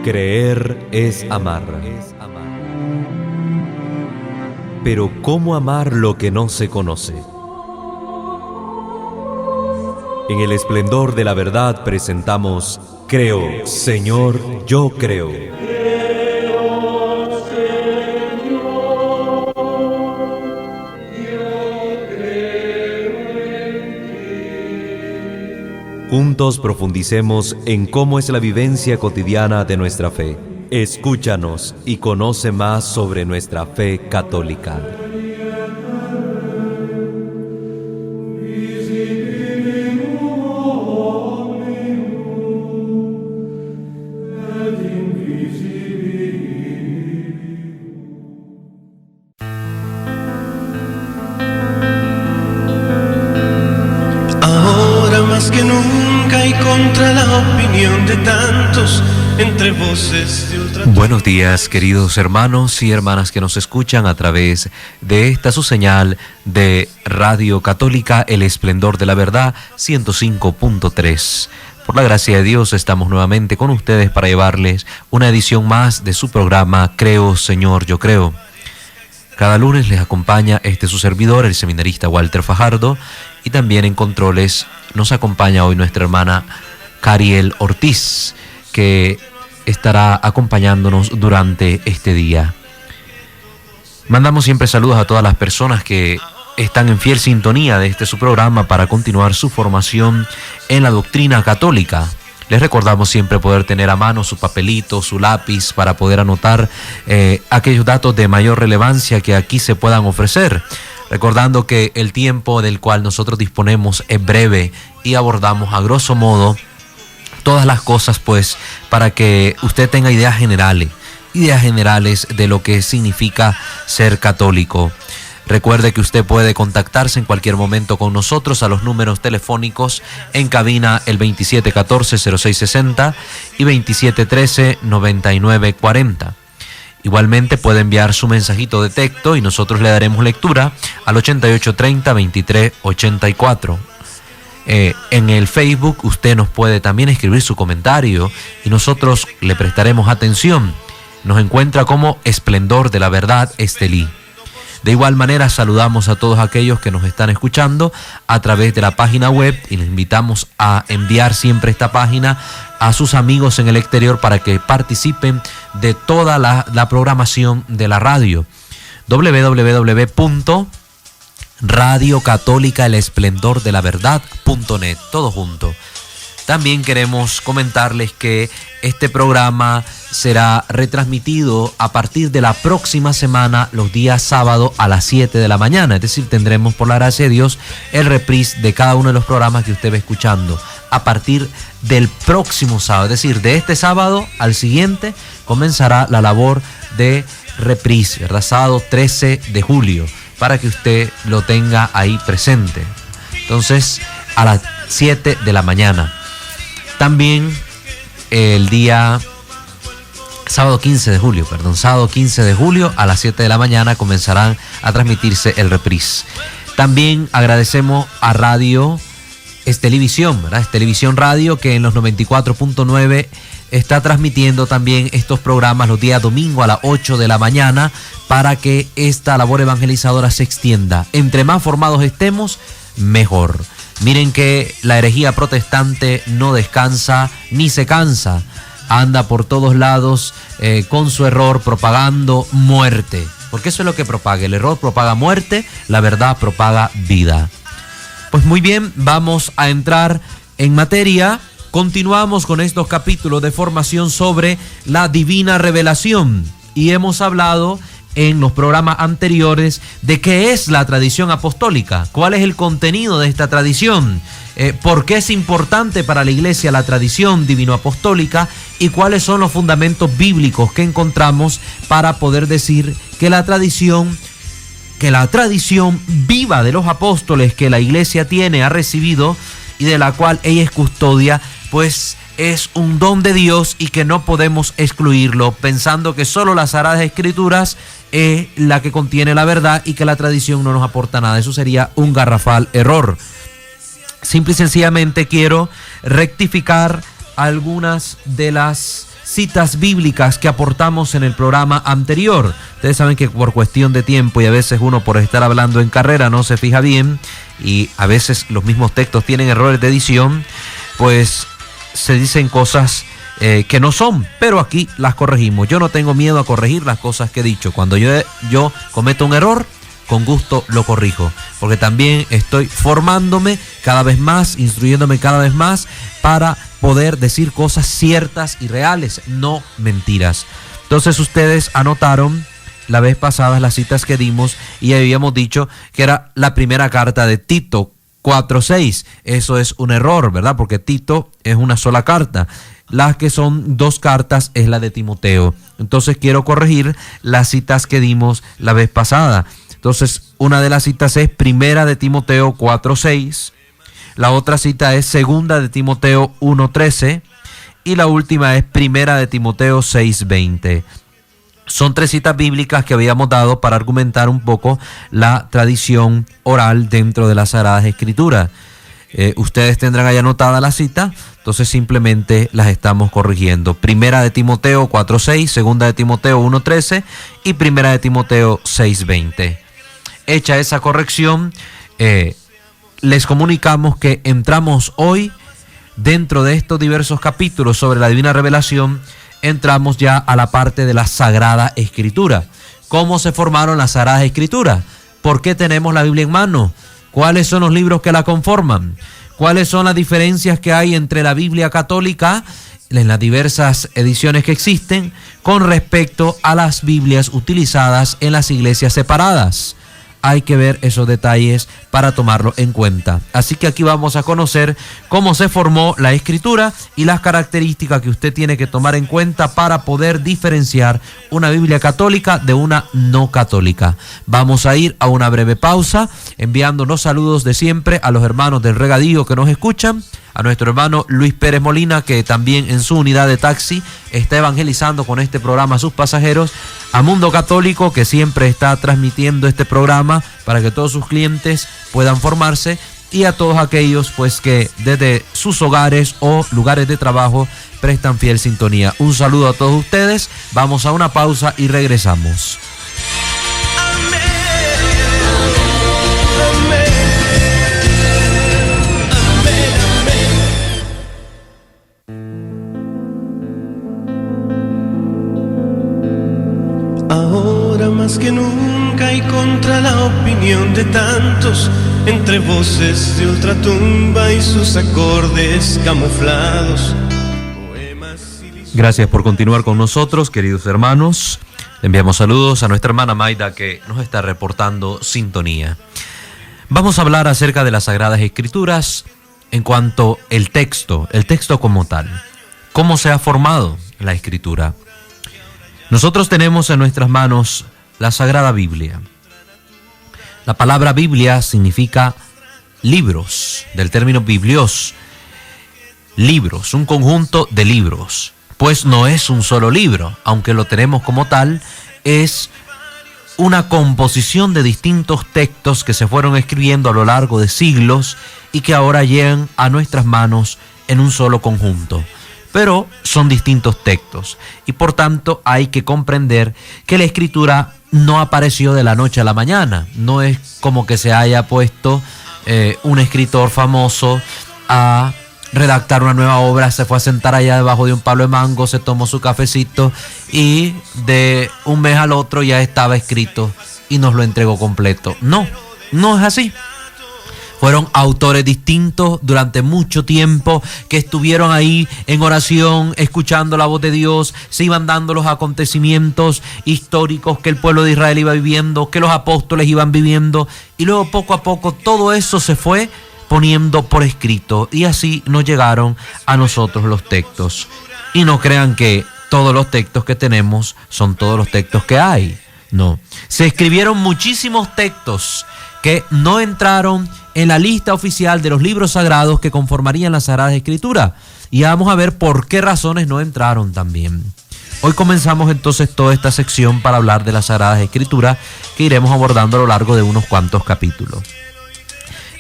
Creer es amar. Pero ¿cómo amar lo que no se conoce? En el esplendor de la verdad presentamos Creo, Señor, yo creo. Juntos profundicemos en cómo es la vivencia cotidiana de nuestra fe. Escúchanos y conoce más sobre nuestra fe católica. Ahora más que nunca y contra la opinión de tantos, entre voces de ultratumba. Buenos días, queridos hermanos y hermanas que nos escuchan a través de esta su señal de Radio Católica, El Esplendor de la Verdad, 105.3. Por la gracia de Dios estamos nuevamente con ustedes para llevarles una edición más de su programa Creo, Señor, yo creo. Cada lunes les acompaña su servidor, el seminarista Walter Fajardo, y también en controles nos acompaña hoy nuestra hermana Cariel Ortiz, que estará acompañándonos durante este día. Mandamos siempre saludos a todas las personas que están en fiel sintonía de su programa para continuar su formación en la doctrina católica. Les recordamos siempre poder tener a mano su papelito, su lápiz, para poder anotar aquellos datos de mayor relevancia que aquí se puedan ofrecer. Recordando que el tiempo del cual nosotros disponemos es breve y abordamos a grosso modo todas las cosas, pues, para que usted tenga ideas generales de lo que significa ser católico. Recuerde que usted puede contactarse en cualquier momento con nosotros a los números telefónicos en cabina, el 2714-0660 y 2713-9940. Igualmente puede enviar su mensajito de texto y nosotros le daremos lectura al 8830-2384. En el Facebook usted nos puede también escribir su comentario y nosotros le prestaremos atención. Nos encuentra como Esplendor de la Verdad Estelí. De igual manera saludamos a todos aquellos que nos están escuchando a través de la página web y les invitamos a enviar siempre esta página a sus amigos en el exterior para que participen de toda la programación de la radio. www.radiocatólicaelesplendordelaVerdad.net, todo junto. También queremos comentarles que este programa será retransmitido a partir de la próxima semana, los días sábado a las 7 de la mañana. Es decir, tendremos, por la gracia de Dios, el reprise de cada uno de los programas que usted va escuchando. A partir del próximo sábado, es decir, de este sábado al siguiente, comenzará la labor de reprise, ¿verdad? Sábado 13 de julio, para que usted lo tenga ahí presente. Entonces, a las 7 de la mañana. También el día sábado 15 de julio a las 7 de la mañana comenzarán a transmitirse el reprise. También agradecemos a Radio Estelevisión, ¿verdad? Estelevisión Radio, que en los 94.9 está transmitiendo también estos programas los días domingo a las 8 de la mañana para que esta labor evangelizadora se extienda. Entre más formados estemos, mejor. Miren que la herejía protestante no descansa ni se cansa. Anda por todos lados con su error propagando muerte. Porque eso es lo que propaga. El error propaga muerte, la verdad propaga vida. Pues muy bien, vamos a entrar en materia. Continuamos con estos capítulos de formación sobre la divina revelación. Y hemos hablado en los programas anteriores de qué es la tradición apostólica, cuál es el contenido de esta tradición, por qué es importante para la Iglesia la tradición divino-apostólica y cuáles son los fundamentos bíblicos que encontramos para poder decir que la tradición viva de los apóstoles que la Iglesia ha recibido y de la cual ella es custodia, pues es un don de Dios y que no podemos excluirlo pensando que solo las Sagradas Escrituras es la que contiene la verdad y que la tradición no nos aporta nada. Eso sería un garrafal error. Simple y sencillamente quiero rectificar algunas de las citas bíblicas que aportamos en el programa anterior. Ustedes saben que por cuestión de tiempo y a veces uno por estar hablando en carrera no se fija bien y a veces los mismos textos tienen errores de edición, pues se dicen cosas que no son, pero aquí las corregimos. Yo no tengo miedo a corregir las cosas que he dicho. Cuando yo cometo un error, con gusto lo corrijo, porque también estoy formándome cada vez más, instruyéndome cada vez más para poder decir cosas ciertas y reales, no mentiras. Entonces ustedes anotaron la vez pasada las citas que dimos y habíamos dicho que era la primera carta de Tito 4:6. Eso es un error, ¿verdad? Porque Tito es una sola carta. Las que son 2 cartas es la de Timoteo. Entonces quiero corregir las citas que dimos la vez pasada. Entonces, una de las citas es Primera de Timoteo 4:6, la otra cita es Segunda de Timoteo 1:13 y la última es Primera de Timoteo 6:20. Son 3 citas bíblicas que habíamos dado para argumentar un poco la tradición oral dentro de las Sagradas Escrituras. Ustedes tendrán ahí anotada la cita, entonces simplemente las estamos corrigiendo. Primera de Timoteo 4:6, Segunda de Timoteo 1:13 y Primera de Timoteo 6:20. Hecha esa corrección, les comunicamos que entramos hoy dentro de estos diversos capítulos sobre la Divina Revelación, entramos ya a la parte de la Sagrada Escritura. ¿Cómo se formaron las Sagradas Escrituras? ¿Por qué tenemos la Biblia en mano? ¿Cuáles son los libros que la conforman? ¿Cuáles son las diferencias que hay entre la Biblia católica en las diversas ediciones que existen con respecto a las Biblias utilizadas en las iglesias separadas? Hay que ver esos detalles para tomarlo en cuenta. Así que aquí vamos a conocer cómo se formó la escritura y las características que usted tiene que tomar en cuenta para poder diferenciar una Biblia católica de una no católica. Vamos a ir a una breve pausa, enviando los saludos de siempre a los hermanos del regadío que nos escuchan, a nuestro hermano Luis Pérez Molina, que también en su unidad de taxi está evangelizando con este programa a sus pasajeros, a Mundo Católico, que siempre está transmitiendo este programa para que todos sus clientes puedan formarse, y a todos aquellos pues que desde sus hogares o lugares de trabajo prestan fiel sintonía. Un saludo a todos ustedes, vamos a una pausa y regresamos. Ahora más que nunca y contra la opinión de tantos, entre voces de ultratumba y sus acordes camuflados. Gracias por continuar con nosotros, queridos hermanos. Le enviamos saludos a nuestra hermana Maida, que nos está reportando sintonía. Vamos a hablar acerca de las Sagradas Escrituras en cuanto al texto como tal. ¿Cómo se ha formado la Escritura? Nosotros tenemos en nuestras manos la Sagrada Biblia. La palabra Biblia significa libros, del término biblios, libros, un conjunto de libros. Pues no es un solo libro, aunque lo tenemos como tal, es una composición de distintos textos que se fueron escribiendo a lo largo de siglos y que ahora llegan a nuestras manos en un solo conjunto. Pero son distintos textos y por tanto hay que comprender que la escritura no apareció de la noche a la mañana. No es como que se haya puesto un escritor famoso a redactar una nueva obra, se fue a sentar allá debajo de un palo de mango, se tomó su cafecito y de un mes al otro ya estaba escrito y nos lo entregó completo. No, no es así. Fueron autores distintos durante mucho tiempo que estuvieron ahí en oración, escuchando la voz de Dios, se iban dando los acontecimientos históricos que el pueblo de Israel iba viviendo, que los apóstoles iban viviendo, y luego poco a poco todo eso se fue poniendo por escrito y así nos llegaron a nosotros los textos. Y no crean que todos los textos que tenemos son todos los textos que hay. No, se escribieron muchísimos textos que no entraron en la lista oficial de los libros sagrados que conformarían las Sagradas Escrituras. Y vamos a ver por qué razones no entraron también. Hoy comenzamos entonces toda esta sección para hablar de las Sagradas Escrituras que iremos abordando a lo largo de unos cuantos capítulos.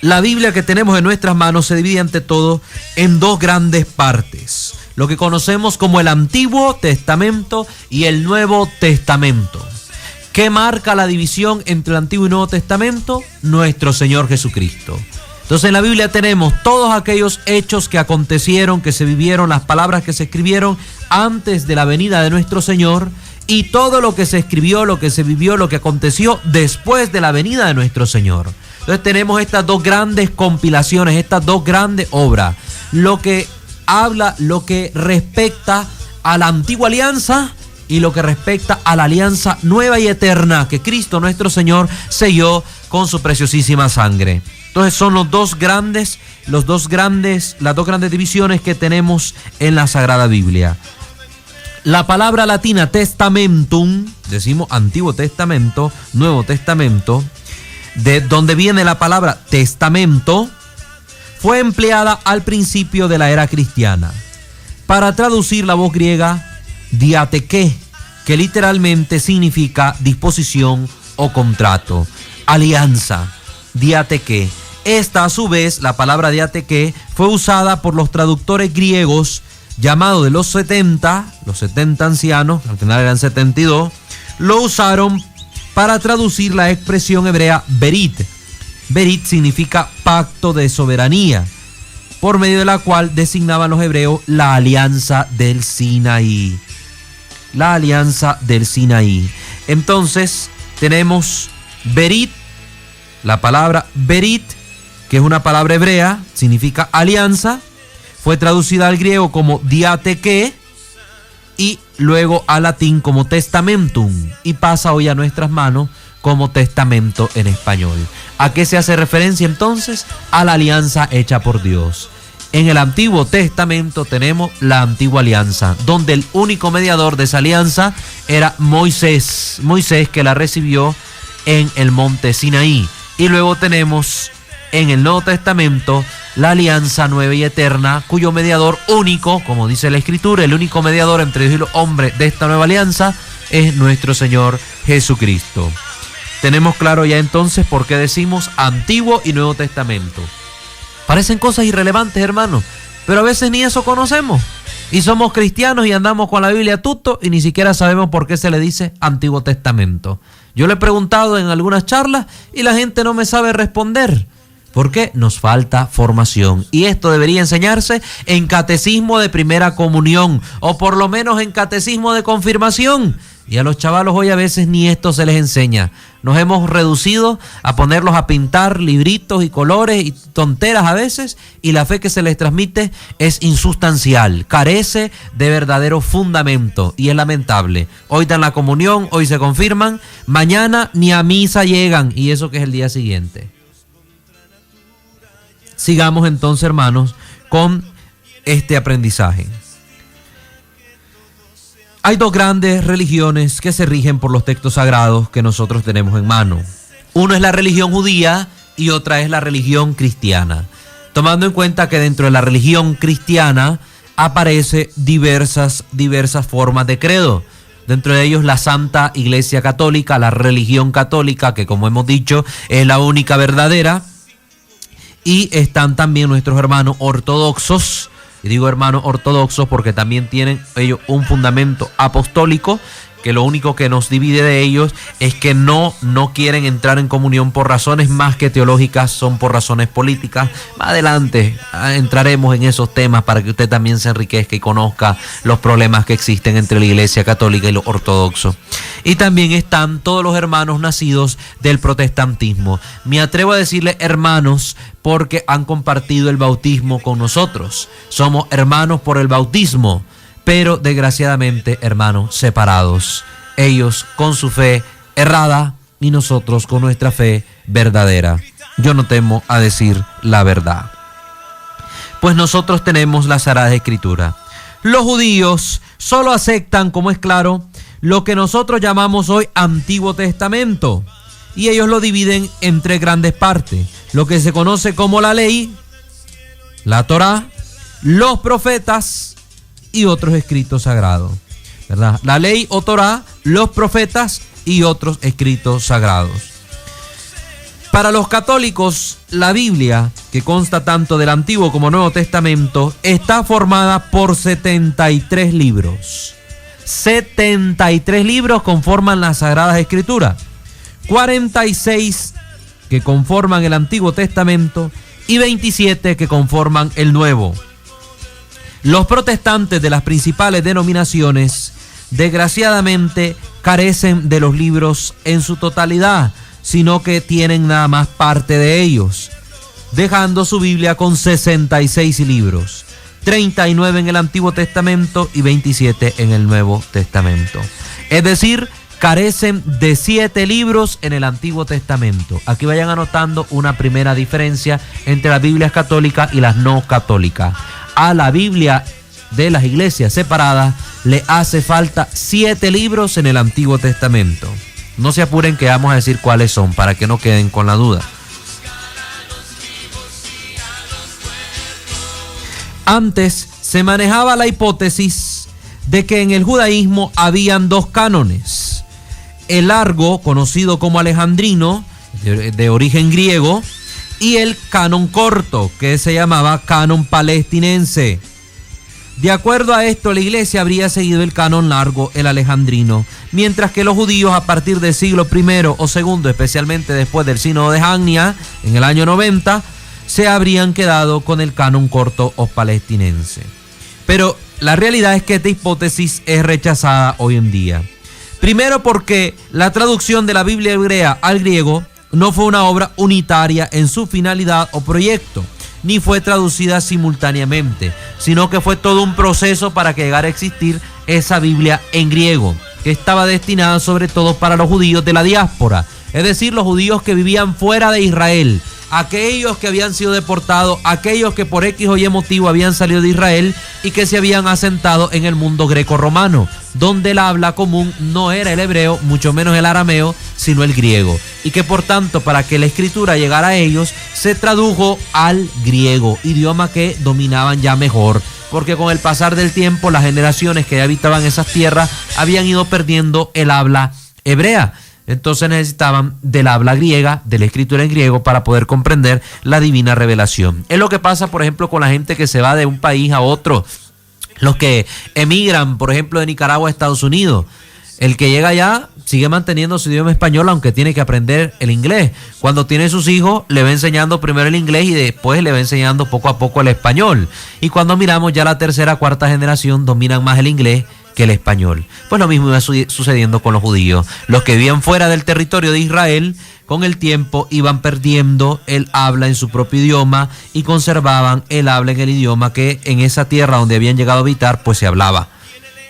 La Biblia que tenemos en nuestras manos se divide ante todo en 2 grandes partes. lo que conocemos como el Antiguo Testamento y el Nuevo Testamento. ¿Qué marca la división entre el Antiguo y Nuevo Testamento? Nuestro Señor Jesucristo. Entonces en la Biblia tenemos todos aquellos hechos que acontecieron, que se vivieron, las palabras que se escribieron antes de la venida de nuestro Señor, y todo lo que se escribió, lo que se vivió, lo que aconteció después de la venida de nuestro Señor. Entonces tenemos estas dos grandes compilaciones, estas dos grandes obras. Lo que habla, lo que respecta a la antigua alianza y lo que respecta a la alianza nueva y eterna que Cristo nuestro Señor selló con su preciosísima sangre. Entonces son las dos grandes divisiones que tenemos en la Sagrada Biblia. La palabra latina testamentum, decimos Antiguo Testamento, Nuevo Testamento, de donde viene la palabra testamento, fue empleada al principio de la era cristiana para traducir la voz griega diateke, que literalmente significa disposición o contrato, alianza, diateke. Esta, a su vez, la palabra diateke, fue usada por los traductores griegos llamados de los 70 ancianos, al final eran 72, lo usaron para traducir la expresión hebrea berit. Berit significa pacto de soberanía, por medio de la cual designaban los hebreos la alianza del Sinaí. La alianza del Sinaí. Entonces tenemos berit, la palabra berit, que es una palabra hebrea, significa alianza, fue traducida al griego como diateke y luego al latín como testamentum, y pasa hoy a nuestras manos como testamento en español. ¿A qué se hace referencia entonces? A la alianza hecha por Dios. En el Antiguo Testamento tenemos la antigua alianza, donde el único mediador de esa alianza era Moisés. Moisés, que la recibió en el monte Sinaí. Y luego tenemos en el Nuevo Testamento la alianza nueva y eterna, cuyo mediador único, como dice la Escritura, el único mediador entre Dios y los hombres de esta nueva alianza es nuestro Señor Jesucristo. Tenemos claro ya entonces por qué decimos Antiguo y Nuevo Testamento. Parecen cosas irrelevantes, hermanos, pero a veces ni eso conocemos. Y somos cristianos y andamos con la Biblia tuto y ni siquiera sabemos por qué se le dice Antiguo Testamento. Yo le he preguntado en algunas charlas y la gente no me sabe responder. ¿Por qué? Nos falta formación. Y esto debería enseñarse en catecismo de primera comunión, o por lo menos en catecismo de confirmación. Y a los chavalos hoy a veces ni esto se les enseña. Nos hemos reducido a ponerlos a pintar libritos y colores y tonteras a veces, y la fe que se les transmite es insustancial, carece de verdadero fundamento, y es lamentable. Hoy dan la comunión, hoy se confirman, mañana ni a misa llegan, y eso que es el día siguiente. Sigamos entonces, hermanos, con este aprendizaje. Hay dos grandes religiones que se rigen por los textos sagrados que nosotros tenemos en mano. Uno es la religión judía y otra es la religión cristiana. Tomando en cuenta que dentro de la religión cristiana aparece diversas formas de credo. Dentro de ellos la Santa Iglesia Católica, la religión católica, que como hemos dicho es la única verdadera. Y están también nuestros hermanos ortodoxos. Y digo hermanos ortodoxos porque también tienen ellos un fundamento apostólico, que lo único que nos divide de ellos es que no quieren entrar en comunión por razones más que teológicas, son por razones políticas. Más adelante entraremos en esos temas para que usted también se enriquezca y conozca los problemas que existen entre la Iglesia Católica y los ortodoxos. Y también están todos los hermanos nacidos del protestantismo. Me atrevo a decirle hermanos porque han compartido el bautismo con nosotros. Somos hermanos por el bautismo, pero desgraciadamente hermanos separados. Ellos con su fe errada y nosotros con nuestra fe verdadera. Yo no temo a decir la verdad. Pues nosotros tenemos la Sagrada Escritura. Los judíos solo aceptan, como es claro, lo que nosotros llamamos hoy Antiguo Testamento. Y ellos lo dividen en tres grandes partes. Lo que se conoce como la ley, la Torá, los profetas y otros escritos sagrados, ¿verdad? La ley o Torá, los profetas y otros escritos sagrados. Para los católicos, la Biblia, que consta tanto del Antiguo como Nuevo Testamento, está formada por 73 libros. 73 libros conforman las Sagradas Escrituras, 46 que conforman el Antiguo Testamento y 27 que conforman el Nuevo. Los protestantes de las principales denominaciones, desgraciadamente, carecen de los libros en su totalidad, sino que tienen nada más parte de ellos, dejando su Biblia con 66 libros, 39 en el Antiguo Testamento y 27 en el Nuevo Testamento. Es decir, carecen de 7 libros en el Antiguo Testamento. Aquí vayan anotando una primera diferencia entre las Biblias católicas y las no católicas. A la Biblia de las iglesias separadas le hace falta 7 libros en el Antiguo Testamento. No se apuren que vamos a decir cuáles son para que no queden con la duda. Antes se manejaba la hipótesis de que en el judaísmo habían 2 cánones. El largo, conocido como alejandrino, de origen griego, y el canon corto, que se llamaba canon palestinense. De acuerdo a esto, la iglesia habría seguido el canon largo, el alejandrino, mientras que los judíos a partir del siglo I o II, especialmente después del sínodo de Jamnia, en el año 90, se habrían quedado con el canon corto o palestinense. Pero la realidad es que esta hipótesis es rechazada hoy en día. Primero porque la traducción de la Biblia hebrea al griego no fue una obra unitaria en su finalidad o proyecto, ni fue traducida simultáneamente, sino que fue todo un proceso para que llegara a existir esa Biblia en griego, que estaba destinada sobre todo para los judíos de la diáspora, es decir, los judíos que vivían fuera de Israel, aquellos que habían sido deportados, aquellos que por X o Y motivo habían salido de Israel y que se habían asentado en el mundo greco-romano, donde el habla común no era el hebreo, mucho menos el arameo, sino el griego, y que por tanto para que la escritura llegara a ellos se tradujo al griego, idioma que dominaban ya mejor, porque con el pasar del tiempo las generaciones que habitaban esas tierras habían ido perdiendo el habla hebrea. Entonces necesitaban del habla griega, de la escritura en griego, para poder comprender la divina revelación. Es lo que pasa, por ejemplo, con la gente que se va de un país a otro, los que emigran, por ejemplo, de Nicaragua a Estados Unidos. El que llega allá sigue manteniendo su idioma español, aunque tiene que aprender el inglés. Cuando tiene sus hijos, le va enseñando primero el inglés y después le va enseñando poco a poco el español. Y cuando miramos, ya la tercera, cuarta generación dominan más el inglés que el español. Pues lo mismo iba sucediendo con los judíos. Los que vivían fuera del territorio de Israel, con el tiempo iban perdiendo el habla en su propio idioma y conservaban el habla en el idioma que en esa tierra donde habían llegado a habitar, pues se hablaba.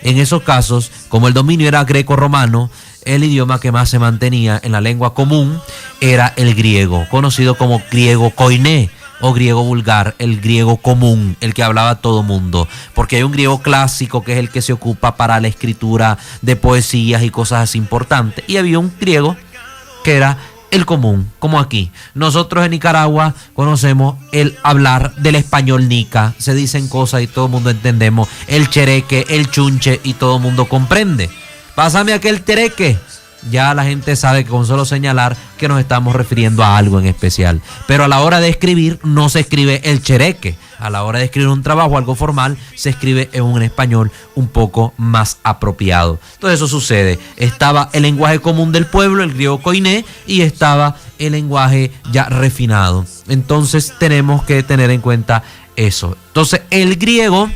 En esos casos, como el dominio era greco-romano, el idioma que más se mantenía en la lengua común era el griego, conocido como griego koiné, o griego vulgar, el griego común, el que hablaba todo mundo, porque hay un griego clásico que es el que se ocupa para la escritura de poesías y cosas así importantes, y había un griego que era el común, como aquí. Nosotros en Nicaragua conocemos el hablar del español nica, se dicen cosas y todo el mundo entendemos, el chereque, el chunche y todo el mundo comprende. Pásame aquel tereque. Ya la gente sabe que con solo señalar que nos estamos refiriendo a algo en especial. Pero a la hora de escribir no se escribe el chereque. A la hora de escribir un trabajo, algo formal, se escribe en un español un poco más apropiado. Entonces eso sucede. Estaba el lenguaje común del pueblo, el griego koiné, y estaba el lenguaje ya refinado. Entonces tenemos que tener en cuenta eso. Entonces el griego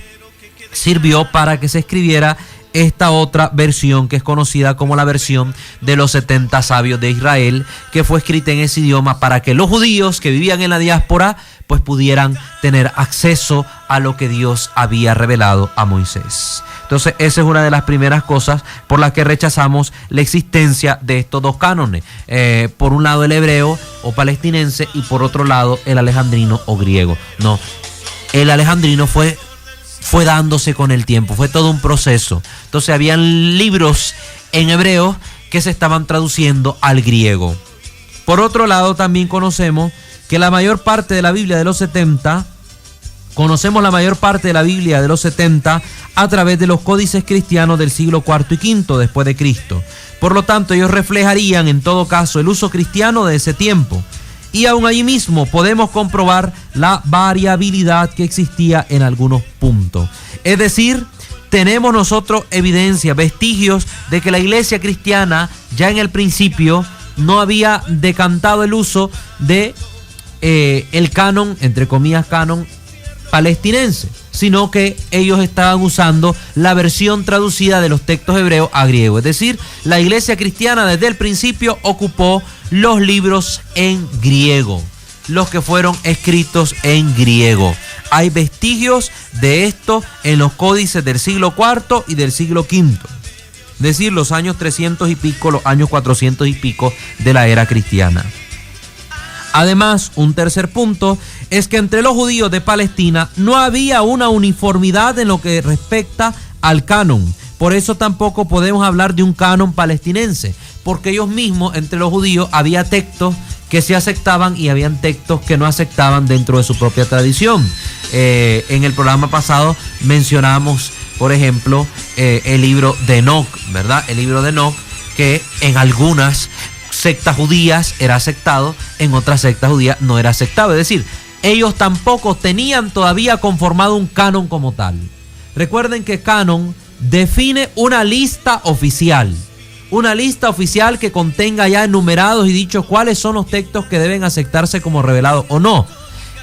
sirvió para que se escribiera esta otra versión que es conocida como la versión de los 70 sabios de Israel, que fue escrita en ese idioma para que los judíos que vivían en la diáspora pues pudieran tener acceso a lo que Dios había revelado a Moisés. Entonces esa es una de las primeras cosas por las que rechazamos la existencia de estos 2 cánones. Por un lado el hebreo o palestinense y por otro lado el alejandrino o griego. No, el alejandrino fue dándose con el tiempo, fue todo un proceso. Entonces habían libros en hebreo que se estaban traduciendo al griego. Por otro lado, también conocemos que la mayor parte de la Biblia de los 70, a través de los códices cristianos del siglo IV y V después de Cristo. Por lo tanto, ellos reflejarían en todo caso el uso cristiano de ese tiempo. y aún allí mismo podemos comprobar la variabilidad que existía en algunos puntos. Es decir, tenemos nosotros evidencia, vestigios de que la iglesia cristiana ya en el principio no había decantado el uso de el canon, entre comillas canon palestinense, sino que ellos estaban usando la versión traducida de los textos hebreos a griego. Es decir, la iglesia cristiana desde el principio ocupó los libros en griego, los que fueron escritos en griego. Hay vestigios de esto en los códices del siglo IV y del siglo V, es decir, los años 300 y pico, los años 400 y pico de la era cristiana. Además, un tercer punto es que entre los judíos de Palestina no había una uniformidad en lo que respecta al canon. Por eso tampoco podemos hablar de un canon palestinense, porque ellos mismos, entre los judíos, había textos que se aceptaban y habían textos que no aceptaban dentro de su propia tradición. En el programa pasado mencionamos, por ejemplo, el libro de Enoch, ¿verdad? El libro de Enoch, que en algunas sectas judías era aceptado, en otras sectas judías no era aceptado. Es decir, ellos tampoco tenían todavía conformado un canon como tal. Recuerden que canon define una lista oficial que contenga ya enumerados y dichos cuáles son los textos que deben aceptarse como revelados o no.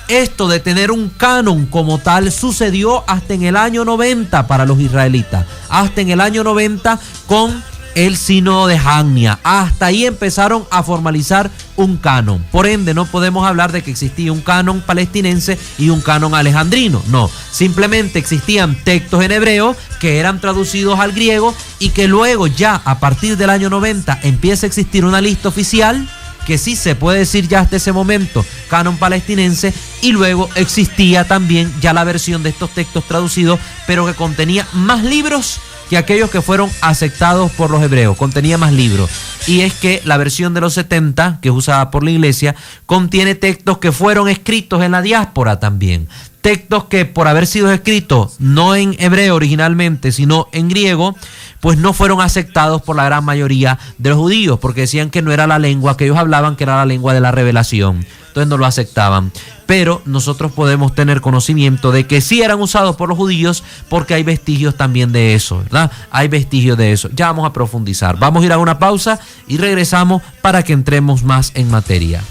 Esto de tener un canon como tal sucedió hasta en el año 90 para los israelitas, hasta en el año 90 con el sínodo de Jamnia. Hasta ahí empezaron a formalizar un canon. Por ende, no podemos hablar de que existía un canon palestinense y un canon alejandrino. No, simplemente existían textos en hebreo que eran traducidos al griego y que luego ya a partir del año 90 empieza a existir una lista oficial que sí se puede decir ya hasta ese momento canon palestinense, y luego existía también ya la versión de estos textos traducidos, pero que contenía más libros que aquellos que fueron aceptados por los hebreos, contenía más libros. Y es que la versión de los 70, que es usada por la iglesia, contiene textos que fueron escritos en la diáspora también. Textos que por haber sido escritos no en hebreo originalmente, sino en griego, pues no fueron aceptados por la gran mayoría de los judíos, porque decían que no era la lengua que ellos hablaban, que era la lengua de la revelación. Entonces no lo aceptaban. Pero nosotros podemos tener conocimiento de que sí eran usados por los judíos, porque hay vestigios también de eso, ¿verdad? Hay vestigios de eso. Ya vamos a profundizar. Vamos a ir a una pausa y regresamos para que entremos más en materia.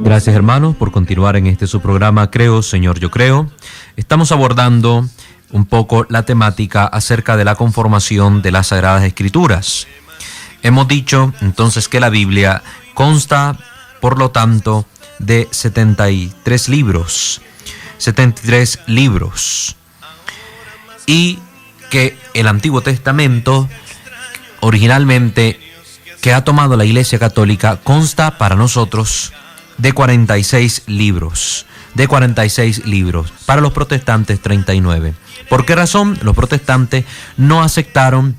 Gracias, hermanos, por continuar en este su programa Creo, Señor, Yo Creo. Estamos abordando un poco la temática acerca de la conformación de las Sagradas Escrituras. Hemos dicho entonces que la Biblia consta, por lo tanto, de 73 libros. 73 libros. Y que el Antiguo Testamento, originalmente, que ha tomado la Iglesia Católica, consta para nosotros de 46 libros. De 46 libros. Para los protestantes, 39. ¿Por qué razón? Los protestantes no aceptaron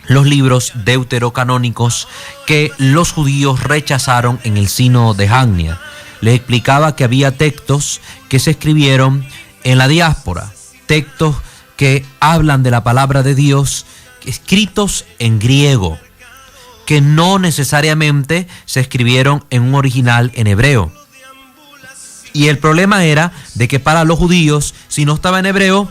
los libros deuterocanónicos que los judíos rechazaron en el sínodo de Jamnia. Les explicaba que había textos que se escribieron en la diáspora, textos que hablan de la palabra de Dios, escritos en griego, que no necesariamente se escribieron en un original en hebreo. Y el problema era de que para los judíos, si no estaba en hebreo,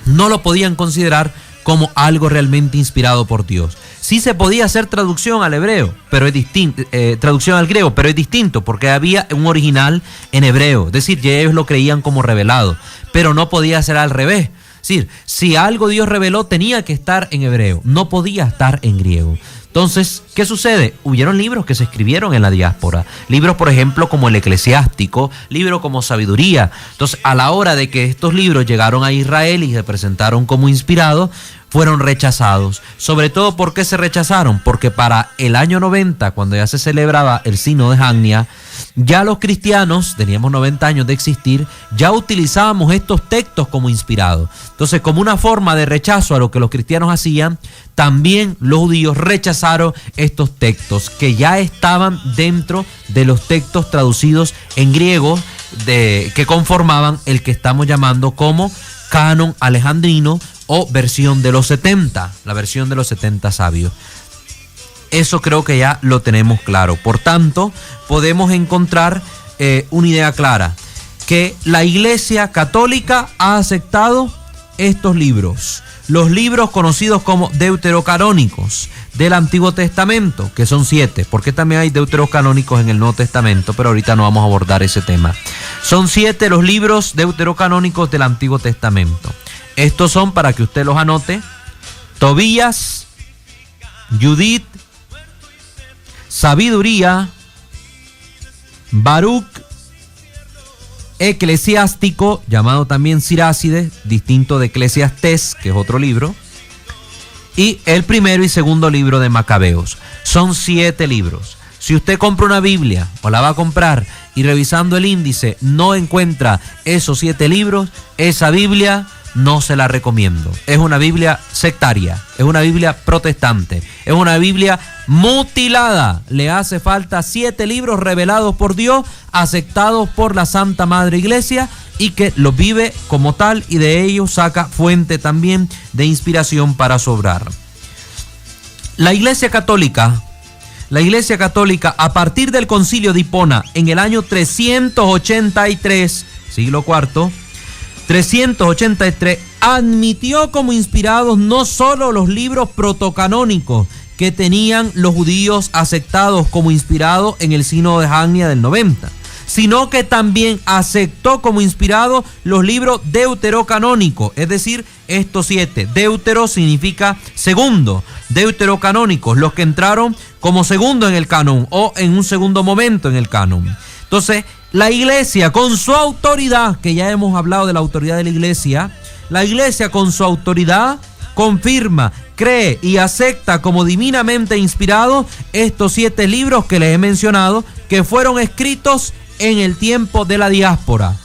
no lo podían considerar como algo realmente inspirado por Dios. Sí se podía hacer traducción al hebreo, pero es distinto, traducción al griego, pero es distinto, porque había un original en hebreo. Es decir, ya ellos lo creían como revelado, pero no podía ser al revés. Es decir, si algo Dios reveló, tenía que estar en hebreo, no podía estar en griego. Entonces, ¿qué sucede? Hubieron libros que se escribieron en la diáspora. Libros, por ejemplo, como el Eclesiástico, libros como Sabiduría. Entonces, a la hora de que estos libros llegaron a Israel y se presentaron como inspirados, fueron rechazados. Sobre todo, ¿por qué se rechazaron? Porque para el año 90, cuando ya se celebraba el Sínodo de Jania, ya los cristianos, teníamos 90 años de existir, ya utilizábamos estos textos como inspirados. Entonces, como una forma de rechazo a lo que los cristianos hacían, también los judíos rechazaron estos textos que ya estaban dentro de los textos traducidos en griego que conformaban el que estamos llamando como canon alejandrino o versión de los 70, la versión de los 70 sabios. Eso creo que ya lo tenemos claro. Por tanto, podemos encontrar una idea clara, que la Iglesia Católica ha aceptado estos libros, los libros conocidos como deuterocanónicos del Antiguo Testamento, que son 7, porque también hay deuterocanónicos en el Nuevo Testamento, pero ahorita no vamos a abordar ese tema. Son 7 los libros deuterocanónicos del Antiguo Testamento. Estos son, para que usted los anote, Tobías, Judith, Sabiduría, Baruch, Eclesiástico, llamado también Sirácides, distinto de Eclesiastés, que es otro libro, y el primero y segundo libro de Macabeos. Son 7 libros. Si usted compra una Biblia o la va a comprar y revisando el índice no encuentra esos 7 libros, esa Biblia no se la recomiendo. Es una Biblia sectaria, es una Biblia protestante, es una Biblia mutilada. Le hace falta 7 libros revelados por Dios, aceptados por la Santa Madre Iglesia y que los vive como tal y de ellos saca fuente también de inspiración para su obrar. La Iglesia Católica a partir del Concilio de Hipona en el año 383, siglo IV, 383, admitió como inspirados no solo los libros protocanónicos que tenían los judíos aceptados como inspirados en el Sínodo de Jania del 90, sino que también aceptó como inspirados los libros deuterocanónicos, es decir, estos 7. Deutero significa segundo, deuterocanónicos, los que entraron como segundo en el canon o en un segundo momento en el canon. Entonces, la Iglesia con su autoridad, que ya hemos hablado de la autoridad de la Iglesia con su autoridad confirma, cree y acepta como divinamente inspirados estos 7 libros que les he mencionado, que fueron escritos en el tiempo de la diáspora.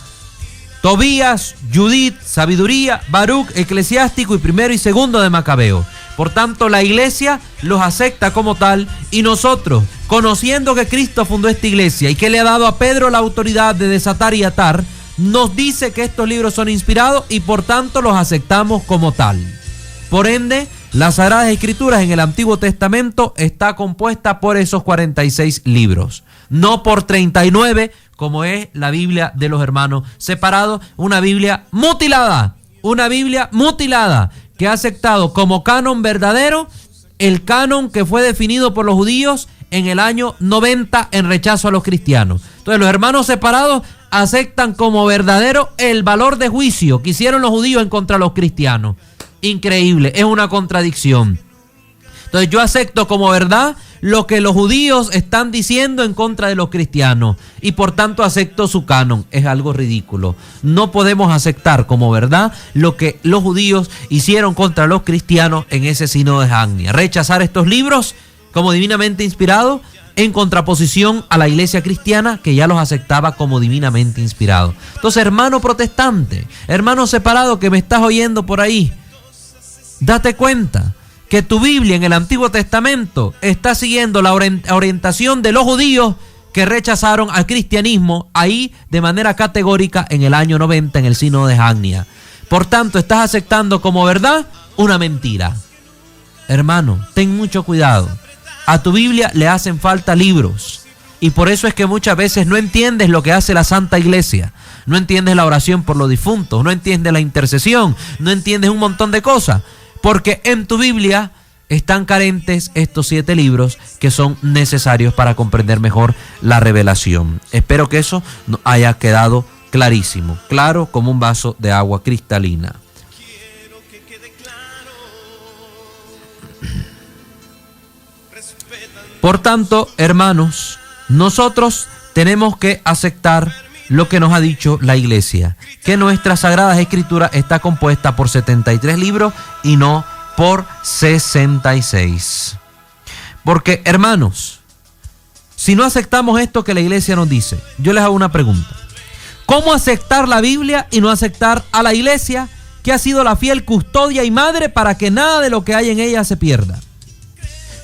Tobías, Judith, Sabiduría, Baruch, Eclesiástico y primero y segundo de Macabeo. Por tanto, la Iglesia los acepta como tal y nosotros, conociendo que Cristo fundó esta Iglesia y que le ha dado a Pedro la autoridad de desatar y atar, nos dice que estos libros son inspirados y por tanto los aceptamos como tal. Por ende, las Sagradas Escrituras en el Antiguo Testamento está compuesta por esos 46 libros, no por 39 como es la Biblia de los hermanos separados, una Biblia mutilada que ha aceptado como canon verdadero el canon que fue definido por los judíos en el año 90 en rechazo a los cristianos. Entonces los hermanos separados aceptan como verdadero el valor de juicio que hicieron los judíos en contra de los cristianos. Increíble, es una contradicción. Entonces yo acepto como verdad lo que los judíos están diciendo en contra de los cristianos y por tanto acepto su canon. Es algo ridículo. No podemos aceptar como verdad lo que los judíos hicieron contra los cristianos en ese sínodo de Jania. Rechazar estos libros como divinamente inspirados en contraposición a la Iglesia cristiana que ya los aceptaba como divinamente inspirados. Entonces, hermano protestante, hermano separado que me estás oyendo por ahí, date cuenta que tu Biblia en el Antiguo Testamento está siguiendo la orientación de los judíos que rechazaron al cristianismo ahí de manera categórica en el año 90 en el sínodo de Jania. Por tanto, estás aceptando como verdad una mentira. Hermano, ten mucho cuidado. A tu Biblia le hacen falta libros y por eso es que muchas veces no entiendes lo que hace la Santa Iglesia. No entiendes la oración por los difuntos, no entiendes la intercesión, no entiendes un montón de cosas. Porque en tu Biblia están carentes estos 7 libros que son necesarios para comprender mejor la revelación. Espero que eso nos haya quedado clarísimo, claro como un vaso de agua cristalina. Por tanto, hermanos, nosotros tenemos que aceptar lo que nos ha dicho la Iglesia, que nuestra Sagrada Escritura está compuesta por 73 libros y no por 66. Porque, hermanos, si no aceptamos esto que la Iglesia nos dice, yo les hago una pregunta. ¿Cómo aceptar la Biblia y no aceptar a la Iglesia, que ha sido la fiel custodia y madre para que nada de lo que hay en ella se pierda?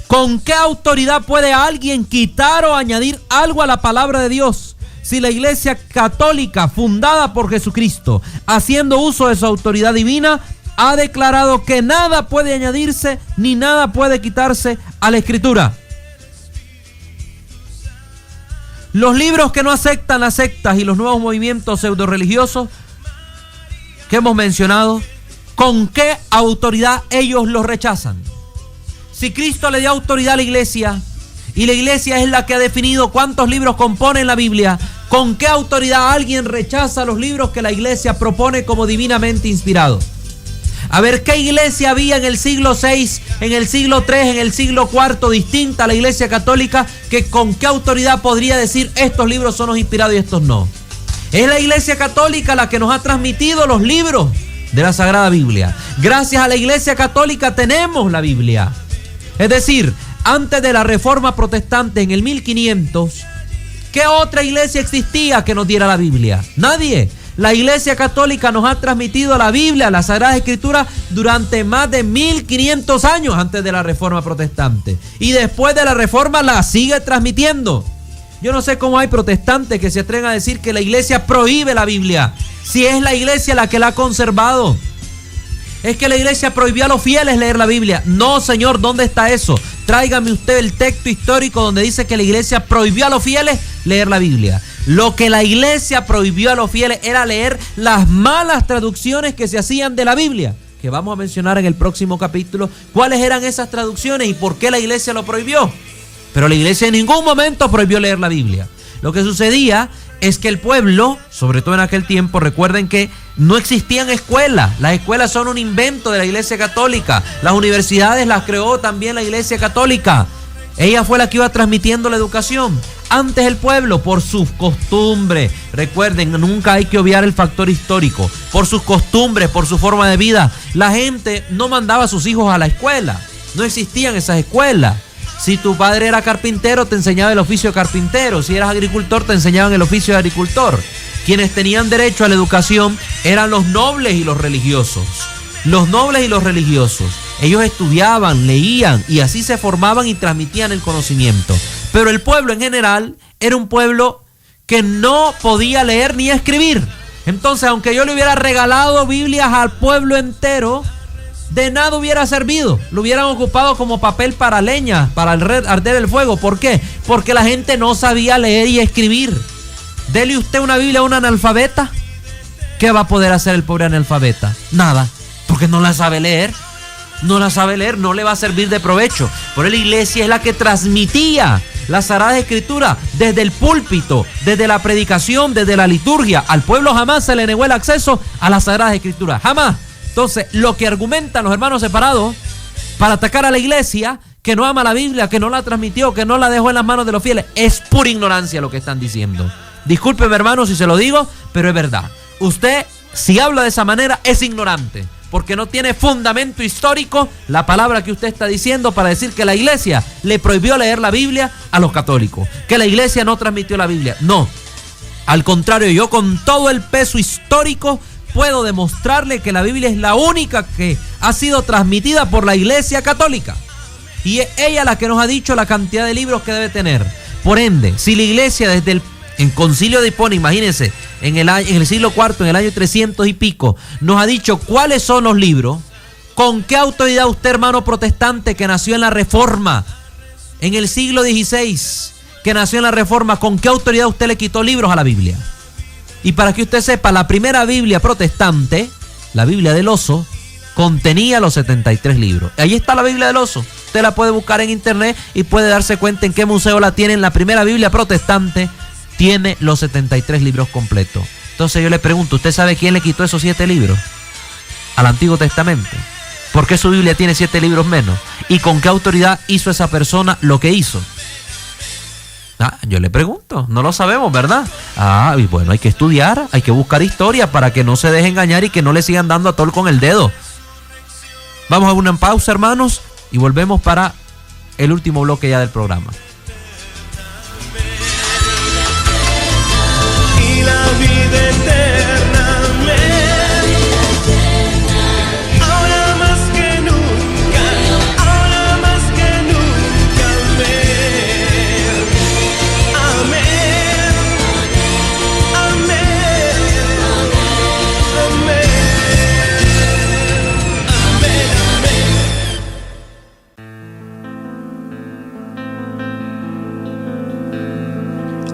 ¿Con qué autoridad puede alguien quitar o añadir algo a la palabra de Dios si la Iglesia Católica, fundada por Jesucristo, haciendo uso de su autoridad divina, ha declarado que nada puede añadirse ni nada puede quitarse a la Escritura? Los libros que no aceptan las sectas y los nuevos movimientos pseudo-religiosos que hemos mencionado, ¿con qué autoridad ellos los rechazan? Si Cristo le dio autoridad a la Iglesia y la Iglesia es la que ha definido cuántos libros componen la Biblia, ¿con qué autoridad alguien rechaza los libros que la Iglesia propone como divinamente inspirados? A ver, ¿qué iglesia había en el siglo VI, en el siglo III, en el siglo IV, distinta a la Iglesia Católica, que con qué autoridad podría decir estos libros son los inspirados y estos no? Es la Iglesia Católica la que nos ha transmitido los libros de la Sagrada Biblia. Gracias a la Iglesia Católica tenemos la Biblia. Es decir, antes de la Reforma Protestante en el 1500, ¿qué otra iglesia existía que nos diera la Biblia? Nadie. La Iglesia Católica nos ha transmitido la Biblia, la Sagrada Escritura, durante más de 1500 años antes de la Reforma Protestante. Y después de la Reforma la sigue transmitiendo. Yo no sé cómo hay protestantes que se atreven a decir que la Iglesia prohíbe la Biblia, si es la Iglesia la que la ha conservado. Es que la Iglesia prohibió a los fieles leer la Biblia. No, señor, ¿dónde está eso? Tráigame usted el texto histórico donde dice que la Iglesia prohibió a los fieles leer la Biblia. Lo que la Iglesia prohibió a los fieles era leer las malas traducciones que se hacían de la Biblia, que vamos a mencionar en el próximo capítulo cuáles eran esas traducciones y por qué la Iglesia lo prohibió. Pero la Iglesia en ningún momento prohibió leer la Biblia. Lo que sucedía es que el pueblo, sobre todo en aquel tiempo, recuerden que no existían escuelas. Las escuelas son un invento de la Iglesia Católica. Las universidades las creó también la Iglesia Católica. Ella fue la que iba transmitiendo la educación. Antes el pueblo, por sus costumbres, recuerden, nunca hay que obviar el factor histórico, por sus costumbres, por su forma de vida, la gente no mandaba a sus hijos a la escuela. No existían esas escuelas. Si tu padre era carpintero, te enseñaba el oficio de carpintero. Si eras agricultor, te enseñaban el oficio de agricultor. Quienes tenían derecho a la educación eran los nobles y los religiosos. Los nobles y los religiosos. Ellos estudiaban, leían y así se formaban y transmitían el conocimiento. Pero el pueblo en general era un pueblo que no podía leer ni escribir. Entonces, aunque yo le hubiera regalado Biblias al pueblo entero, de nada hubiera servido. Lo hubieran ocupado como papel para leña, para arder el fuego. ¿Por qué? Porque la gente no sabía leer y escribir. Dele usted una Biblia a un analfabeta. ¿Qué va a poder hacer el pobre analfabeta? Nada, porque no la sabe leer. No la sabe leer, no le va a servir de provecho. Por eso la Iglesia es la que transmitía la Sagrada Escritura desde el púlpito, desde la predicación, desde la liturgia. Al pueblo jamás se le negó el acceso a la Sagrada Escritura, jamás. Entonces, lo que argumentan los hermanos separados para atacar a la Iglesia, que no ama la Biblia, que no la transmitió, que no la dejó en las manos de los fieles, es pura ignorancia lo que están diciendo. Discúlpeme, hermano, si se lo digo, pero es verdad. Usted, si habla de esa manera, es ignorante, porque no tiene fundamento histórico la palabra que usted está diciendo para decir que la Iglesia le prohibió leer la Biblia a los católicos, que la Iglesia no transmitió la Biblia. No, al contrario, yo con todo el peso histórico puedo demostrarle que la Biblia es la única que ha sido transmitida por la Iglesia Católica. Y es ella la que nos ha dicho la cantidad de libros que debe tener. Por ende, si la Iglesia desde el Concilio de Hipona, imagínense, en el siglo IV, en el año 300 y pico, nos ha dicho cuáles son los libros, ¿con qué autoridad usted, hermano protestante, que nació en la Reforma, en el siglo XVI, que nació en la Reforma, con qué autoridad usted le quitó libros a la Biblia? Y para que usted sepa, la primera Biblia protestante, la Biblia del Oso, contenía los 73 libros. Ahí está la Biblia del Oso. Usted la puede buscar en internet y puede darse cuenta en qué museo la tienen. La primera Biblia protestante tiene los 73 libros completos. Entonces yo le pregunto, ¿usted sabe quién le quitó esos 7 libros al Antiguo Testamento? ¿Por qué su Biblia tiene 7 libros menos? ¿Y con qué autoridad hizo esa persona lo que hizo? Yo le pregunto, no lo sabemos, ¿verdad? Y bueno, hay que estudiar, hay que buscar historia para que no se deje engañar y que no le sigan dando a tol con el dedo. Vamos a una pausa, hermanos, y volvemos para el último bloque ya del programa. Y la vida eterna, ahora más que nunca, ahora más que nunca, amén, amén, amén, amén,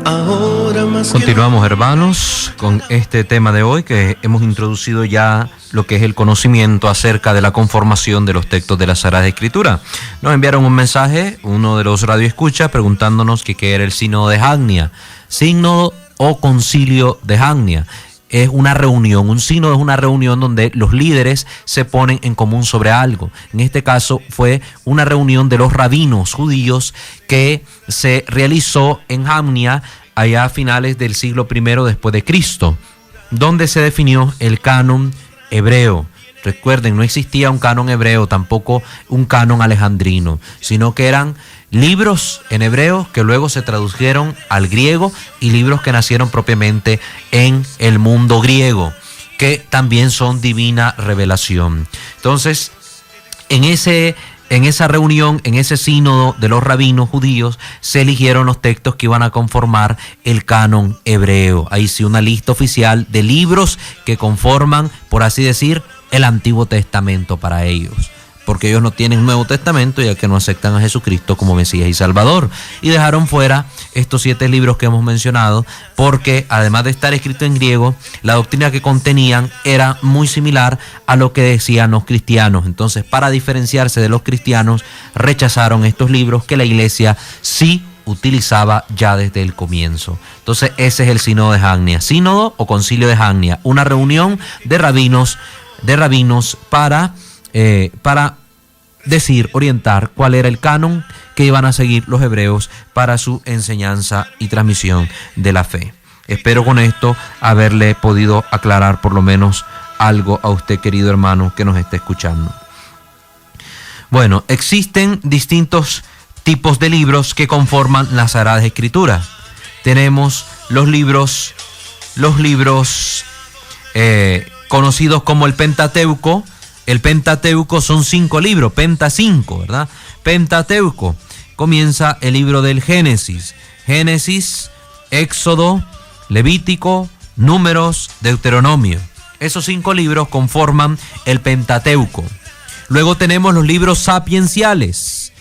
ahora más que Continuamos, hermanos, con este tema de hoy, que hemos introducido ya lo que es el conocimiento acerca de la conformación de los textos de la Sagrada Escritura. Nos enviaron un mensaje, uno de los radioescuchas, preguntándonos qué era el sínodo de Jamnia. Sínodo o concilio de Jamnia es una reunión, un sínodo es una reunión donde los líderes se ponen en común sobre algo. En este caso fue una reunión de los rabinos judíos que se realizó en Jamnia allá a finales del siglo I después de Cristo, donde se definió el canon hebreo. Recuerden, no existía un canon hebreo, tampoco un canon alejandrino, sino que eran libros en hebreo que luego se tradujeron al griego y libros que nacieron propiamente en el mundo griego, que también son divina revelación. Entonces, en esa reunión, en ese sínodo de los rabinos judíos, se eligieron los textos que iban a conformar el canon hebreo. Ahí sí, una lista oficial de libros que conforman, por así decir, el Antiguo Testamento para ellos, porque ellos no tienen Nuevo Testamento, ya que no aceptan a Jesucristo como Mesías y Salvador, y dejaron fuera estos 7 libros que hemos mencionado, porque además de estar escrito en griego, la doctrina que contenían era muy similar a lo que decían los cristianos. Entonces, para diferenciarse de los cristianos, rechazaron estos libros que la iglesia sí utilizaba ya desde el comienzo. Entonces, ese es el sínodo de Jamnia, sínodo o concilio de Jamnia, una reunión de rabinos para decir, orientar cuál era el canon que iban a seguir los hebreos para su enseñanza y transmisión de la fe. Espero con esto haberle podido aclarar por lo menos algo a usted, querido hermano, que nos está escuchando. Bueno, existen distintos tipos de libros que conforman las Sagradas Escrituras. Tenemos los libros conocidos como el Pentateuco. El Pentateuco son 5 libros, Penta 5, ¿verdad? Pentateuco. Comienza el libro del Génesis, Éxodo, Levítico, Números, Deuteronomio. Esos 5 libros conforman el Pentateuco. Luego tenemos los libros sapienciales.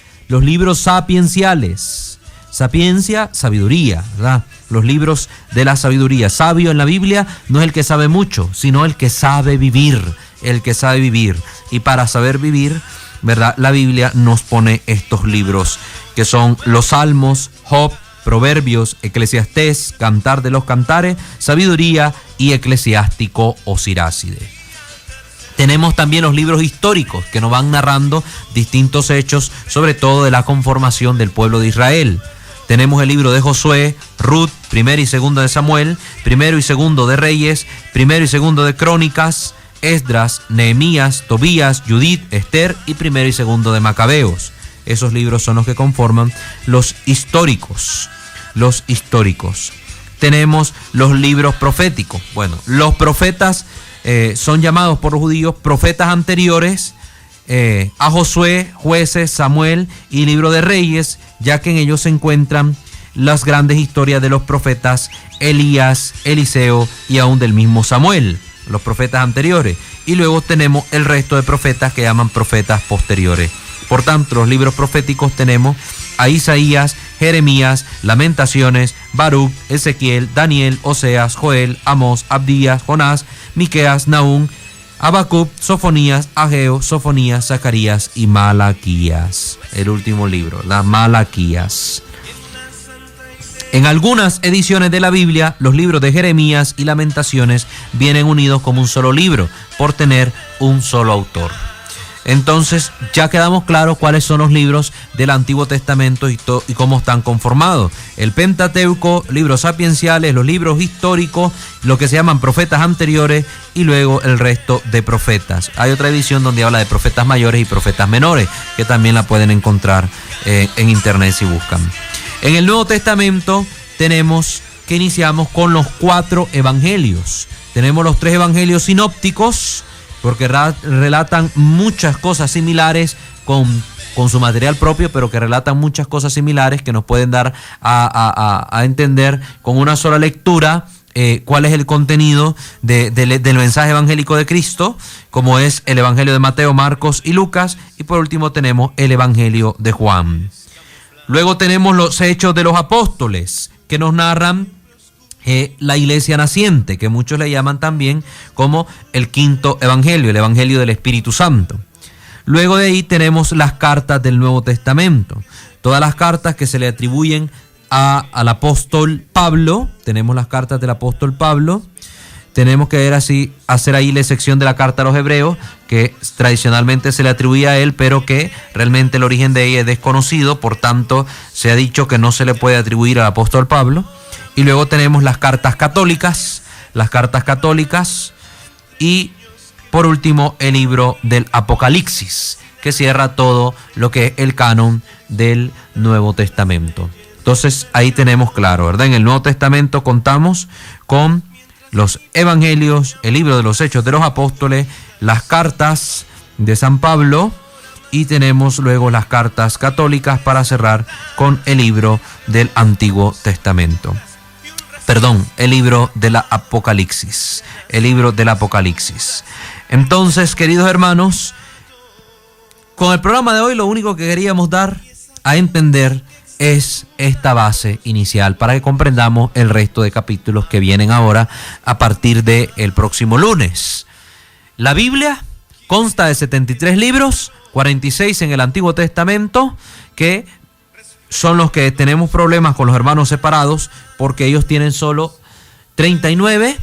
Sapiencia, sabiduría, ¿verdad? Los libros de la sabiduría. Sabio en la Biblia no es el que sabe mucho, sino el que sabe vivir. Y para saber vivir, ¿verdad?, la Biblia nos pone estos libros, que son los Salmos, Job, Proverbios, Eclesiastés, Cantar de los Cantares, Sabiduría y Eclesiástico o Siráside. Tenemos también los libros históricos que nos van narrando distintos hechos, sobre todo de la conformación del pueblo de Israel. Tenemos el libro de Josué, Ruth, primero y segundo de Samuel, primero y segundo de Reyes, primero y segundo de Crónicas, Esdras, Nehemías, Tobías, Judith, Esther y primero y segundo de Macabeos. Esos libros son los que conforman los históricos. Tenemos los libros proféticos. Bueno, los profetas son llamados por los judíos profetas anteriores a Josué, Jueces, Samuel y libro de Reyes, ya que en ellos se encuentran las grandes historias de los profetas Elías, Eliseo y aún del mismo Samuel, los profetas anteriores. Y luego tenemos el resto de profetas que llaman profetas posteriores. Por tanto, los libros proféticos tenemos a Isaías, Jeremías, Lamentaciones, Baruch, Ezequiel, Daniel, Oseas, Joel, Amós, Abdías, Jonás, Miqueas, Nahum, Habacuc, Sofonías, Ageo, Sofonías, Zacarías y Malaquías. El último libro, las Malaquías. En algunas ediciones de la Biblia, los libros de Jeremías y Lamentaciones vienen unidos como un solo libro, por tener un solo autor. Entonces ya quedamos claros cuáles son los libros del Antiguo Testamento y cómo están conformados. El Pentateuco, libros sapienciales, los libros históricos, lo que se llaman profetas anteriores y luego el resto de profetas. Hay otra edición donde habla de profetas mayores y profetas menores, que también la pueden encontrar en internet si buscan. En el Nuevo Testamento tenemos que iniciamos con los 4 evangelios. Tenemos los 3 evangelios sinópticos, porque relatan muchas cosas similares con su material propio, pero que relatan muchas cosas similares que nos pueden dar a entender con una sola lectura cuál es el contenido del mensaje evangélico de Cristo, como es el Evangelio de Mateo, Marcos y Lucas, y por último tenemos el Evangelio de Juan. Luego tenemos los Hechos de los Apóstoles, que nos narran la iglesia naciente, que muchos le llaman también como el quinto evangelio, el evangelio del Espíritu Santo. Luego de ahí tenemos las cartas del Nuevo Testamento, todas las cartas que se le atribuyen al apóstol Pablo. Tenemos las cartas del apóstol Pablo. Tenemos que hacer ahí la sección de la carta a los hebreos, que tradicionalmente se le atribuía a él, pero que realmente el origen de ella es desconocido, por tanto se ha dicho que no se le puede atribuir al apóstol Pablo. Y luego tenemos las cartas católicas y por último el libro del Apocalipsis, que cierra todo lo que es el canon del Nuevo Testamento. Entonces ahí tenemos claro, ¿verdad? En el Nuevo Testamento contamos con los evangelios, el libro de los Hechos de los Apóstoles, las cartas de San Pablo, y tenemos luego las cartas católicas para cerrar con el libro del Antiguo Testamento. El libro de la Apocalipsis. Entonces, queridos hermanos, con el programa de hoy lo único que queríamos dar a entender es esta base inicial para que comprendamos el resto de capítulos que vienen ahora a partir del próximo lunes. La Biblia consta de 73 libros, 46 en el Antiguo Testamento, que son los que tenemos problemas con los hermanos separados, porque ellos tienen solo 39,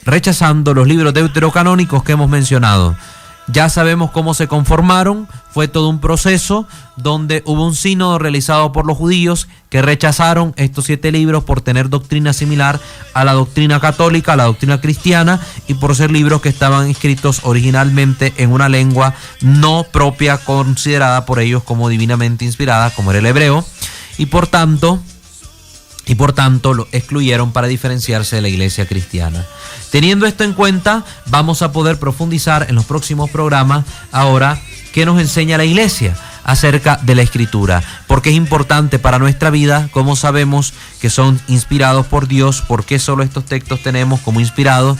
rechazando los libros deuterocanónicos que hemos mencionado. Ya sabemos cómo se conformaron, fue todo un proceso donde hubo un sínodo realizado por los judíos que rechazaron estos 7 libros por tener doctrina similar a la doctrina católica, a la doctrina cristiana, y por ser libros que estaban escritos originalmente en una lengua no propia, considerada por ellos como divinamente inspirada, como era el hebreo, y por tanto lo excluyeron para diferenciarse de la iglesia cristiana. Teniendo esto en cuenta, vamos a poder profundizar en los próximos programas ahora qué nos enseña la iglesia acerca de la escritura, porque es importante para nuestra vida, cómo sabemos que son inspirados por Dios, por qué solo estos textos tenemos como inspirados.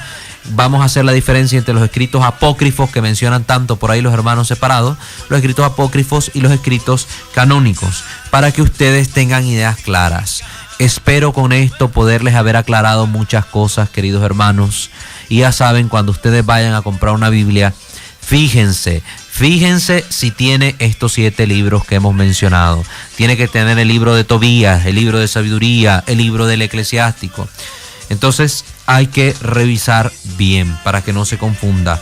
Vamos a hacer la diferencia entre los escritos apócrifos que mencionan tanto por ahí los hermanos separados, los escritos apócrifos y los escritos canónicos, para que ustedes tengan ideas claras. Espero con esto poderles haber aclarado muchas cosas, queridos hermanos. Y ya saben, cuando ustedes vayan a comprar una Biblia, fíjense si tiene estos 7 libros que hemos mencionado. Tiene que tener el libro de Tobías, el libro de sabiduría, el libro del eclesiástico. Entonces hay que revisar bien para que no se confunda.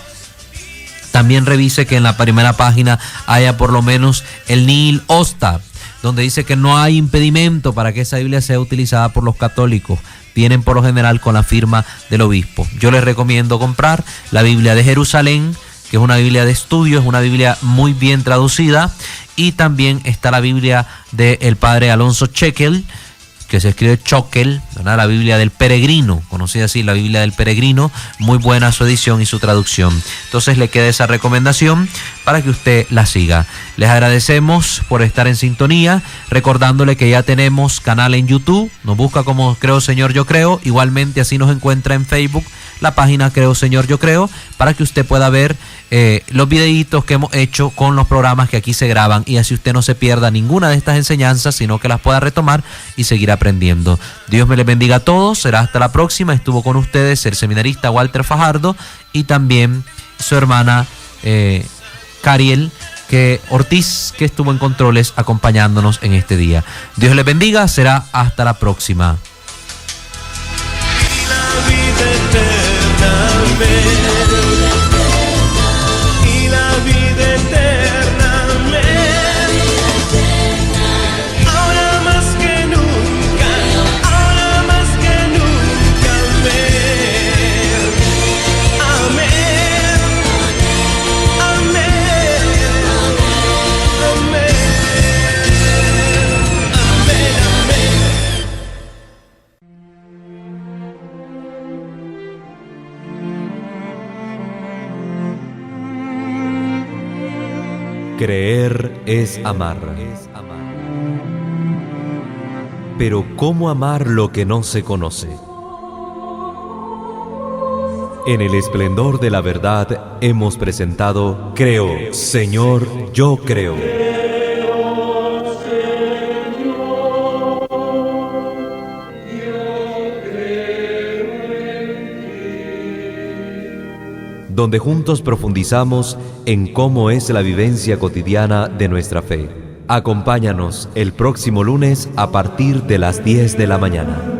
También revise que en la primera página haya por lo menos el Nihil Osta, donde dice que no hay impedimento para que esa Biblia sea utilizada por los católicos. Vienen por lo general con la firma del obispo. Yo les recomiendo comprar la Biblia de Jerusalén, que es una Biblia de estudio, es una Biblia muy bien traducida, y también está la Biblia del padre Alonso Chekel, que se escribe Choquel, ¿verdad? La Biblia del Peregrino, conocida así, la Biblia del Peregrino, muy buena su edición y su traducción. Entonces le queda esa recomendación para que usted la siga. Les agradecemos por estar en sintonía, recordándole que ya tenemos canal en YouTube, nos busca como Creo Señor Yo Creo, igualmente así nos encuentra en Facebook, la página Creo Señor Yo Creo, para que usted pueda ver los videitos que hemos hecho con los programas que aquí se graban, y así usted no se pierda ninguna de estas enseñanzas, sino que las pueda retomar y seguir aprendiendo. Dios me les bendiga a todos, será hasta la próxima. Estuvo con ustedes el seminarista Walter Fajardo y también su hermana Cariel Ortiz, que estuvo en controles acompañándonos en este día. Dios les bendiga, será hasta la próxima. Y la vida eterna. Creer es amar. Pero ¿cómo amar lo que no se conoce? En el esplendor de la verdad hemos presentado Creo, Señor, yo creo. Donde juntos profundizamos en cómo es la vivencia cotidiana de nuestra fe. Acompáñanos el próximo lunes a partir de las 10 de la mañana.